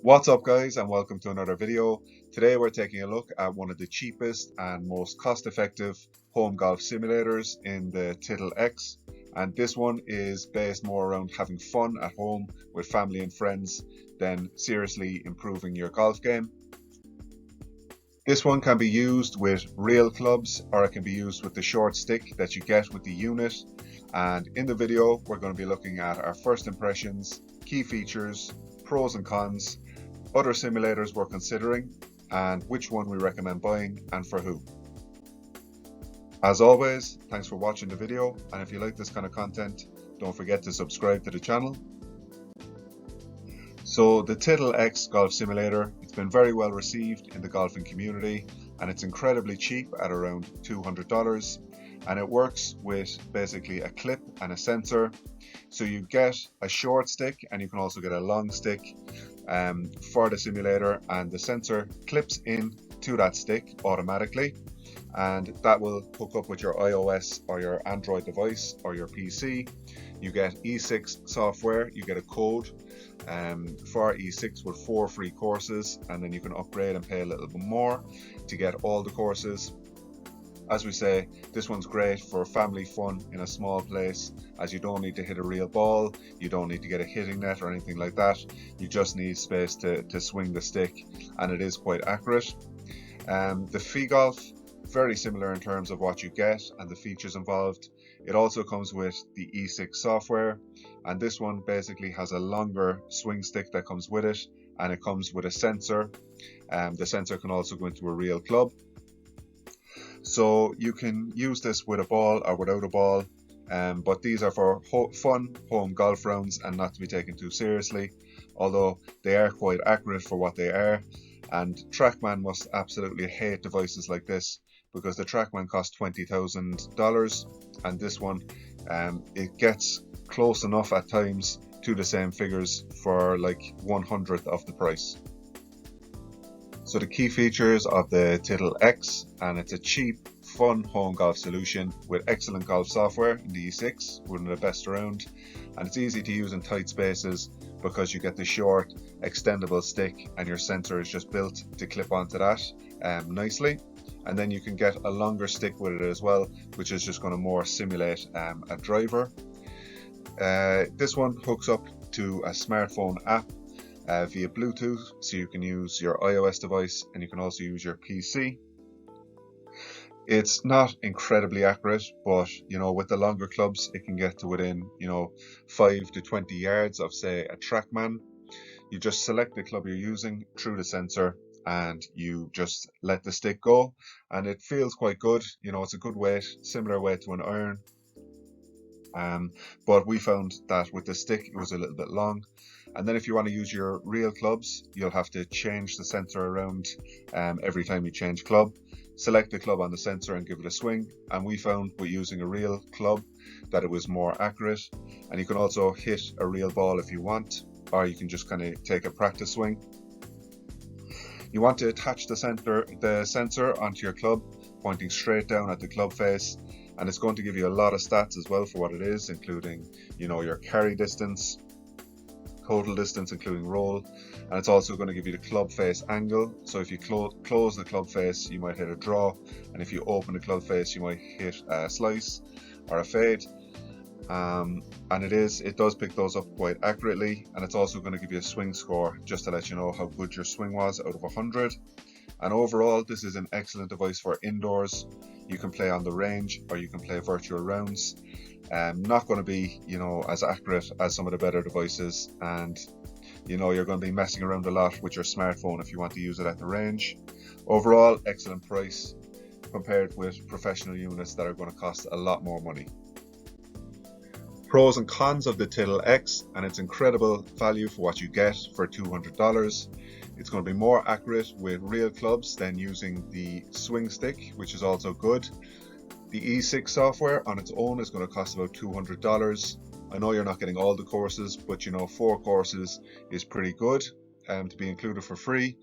What's up guys, and welcome to another video. Today we're taking a look at one of the cheapest and most cost-effective home golf simulators in the Tittle X, and this one is based more around having fun at home with family and friends than seriously improving your golf game. This one can be used with real clubs, or it can be used with the short stick that you get with the unit. And in the video we're going to be looking at our first impressions, key features, pros and cons, other simulators we're considering, and which one we recommend buying and for who. As always, thanks for watching the video, and if you like this kind of content, don't forget to subscribe to the channel. So the Tittle X Golf Simulator, it's been very well received in the golfing community, and it's incredibly cheap at around $200, and it works with basically a clip and a sensor. So you get a short stick and you can also get a long stick for the simulator, and the sensor clips in to that stick automatically, and that will hook up with your iOS or your Android device or your PC. You get E6 software, you get a code for E6 with 4 free courses, and then you can upgrade and pay a little bit more to get all the courses. As we say, this one's great for family fun in a small place, as you don't need to hit a real ball, you don't need to get a hitting net or anything like that. You just need space to swing the stick, and it is quite accurate. The PhiGolf, very similar in terms of what you get and the features involved. It also comes with the E6 software, and this one basically has a longer swing stick that comes with it, and it comes with a sensor. The sensor can also go into a real club. So you can use this with a ball or without a ball, but these are for fun home golf rounds and not to be taken too seriously, although they are quite accurate for what they are. And TrackMan must absolutely hate devices like this, because the TrackMan costs $20,000, and this one, it gets close enough at times to the same figures for like 1/100th of the price. So the key features of the Tittle X, and it's a cheap, fun home golf solution with excellent golf software in the E6, one of the best around, and it's easy to use in tight spaces because you get the short, extendable stick, and your sensor is just built to clip onto that nicely. And then you can get a longer stick with it as well, which is just going to more simulate a driver. This one hooks up to a smartphone app via Bluetooth, so you can use your iOS device and you can also use your PC. It's not incredibly accurate, but with the longer clubs it can get to within 5 to 20 yards of, say, a TrackMan. You just select the club you're using through the sensor and you just let the stick go, and it feels quite good. It's a good weight, similar weight to an iron. But we found that with the stick it was a little bit long, and then if you want to use your real clubs, you'll have to change the sensor around every time you change club. Select the club on the sensor and give it a swing, and we found with using a real club that it was more accurate. And you can also hit a real ball if you want, or you can just kind of take a practice swing. You want to attach the sensor onto your club, pointing straight down at the club face, and it's going to give you a lot of stats as well for what it is, including your carry distance, total distance including roll, and it's also going to give you the club face angle. So if you close the club face, you might hit a draw, and if you open the club face, you might hit a slice or a fade. And it does pick those up quite accurately, and it's also going to give you a swing score just to let you know how good your swing was out of 100. And overall, this is an excellent device for indoors. You can play on the range or you can play virtual rounds. Not going to be as accurate as some of the better devices, and you're going to be messing around a lot with your smartphone if you want to use it at the range. Overall, excellent price compared with professional units that are going to cost a lot more money. Pros and cons of the Tittle X, and it's incredible value for what you get for $200. It's going to be more accurate with real clubs than using the swing stick, which is also good. The E6 software on its own is going to cost about $200. I know you're not getting all the courses, but 4 courses is pretty good to be included for free.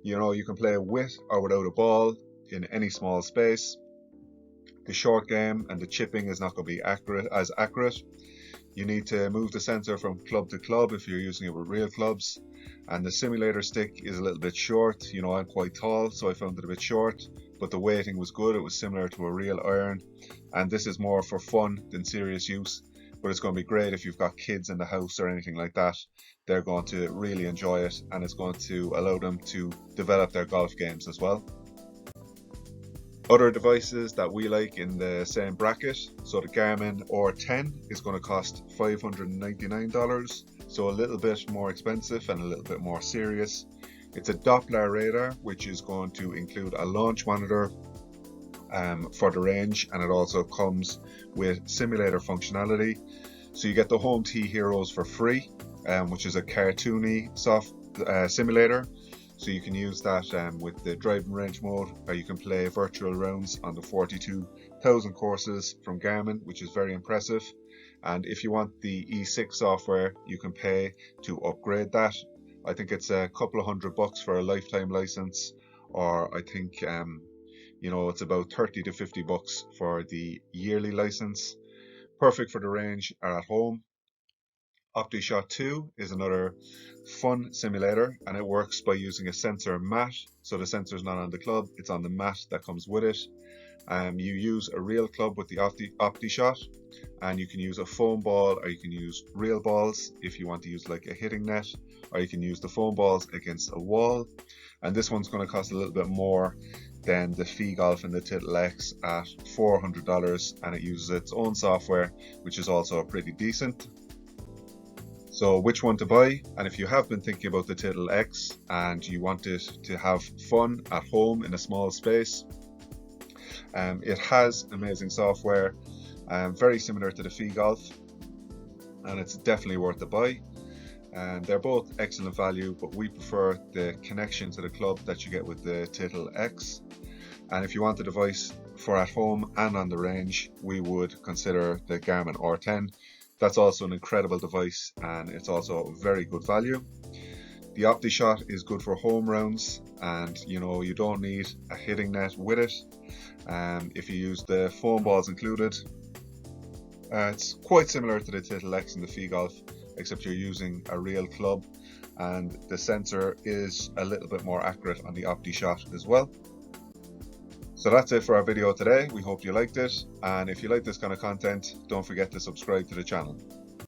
You can play with or without a ball in any small space. The short game and the chipping is not going to be as accurate. You need to move the sensor from club to club if you're using it with real clubs, And the simulator stick is a little bit short. You know, I'm quite tall, so I found it a bit short, but the weighting was good. It was similar to a real iron, and this is more for fun than serious use, but it's going to be great if you've got kids in the house or anything like that. They're going to really enjoy it, and it's going to allow them to develop their golf games as well. Other devices that we like in the same bracket, so the Garmin R10 is going to cost $599, so a little bit more expensive and a little bit more serious. It's a Doppler radar, which is going to include a launch monitor for the range, and it also comes with simulator functionality. So you get the Home Tee Heroes for free, which is a cartoony soft simulator. So you can use that with the driving range mode, or you can play virtual rounds on the 42,000 courses from Garmin, which is very impressive. And if you want the E6 software, you can pay to upgrade that. I think it's a couple of $100 for a lifetime license, or I think you know, it's about $30 to $50 for the yearly license. Perfect for the range or at home. OptiShot 2 is another fun simulator, and it works by using a sensor mat. So the sensor is not on the club, it's on the mat that comes with it. You use a real club with the OptiShot, and you can use a foam ball, or you can use real balls if you want to use like a hitting net, or you can use the foam balls against a wall. And this one's going to cost a little bit more than the PhiGolf and the Tittle X at $400, and it uses its own software, which is also pretty decent. So which one to buy? And if you have been thinking about the Tittle X and you want it to have fun at home in a small space, it has amazing software, very similar to the PhiGolf, and it's definitely worth the buy. And they're both excellent value, but we prefer the connection to the club that you get with the Tittle X. And if you want the device for at home and on the range, we would consider the Garmin R10. That's also an incredible device, and it's also very good value. The OptiShot is good for home rounds, and you know, you don't need a hitting net with it. If you use the foam balls included, it's quite similar to the Tittle X and the PhiGolf, except you're using a real club, and the sensor is a little bit more accurate on the OptiShot as well. So that's it for our video today. We hope you liked it, and if you like this kind of content, don't forget to subscribe to the channel.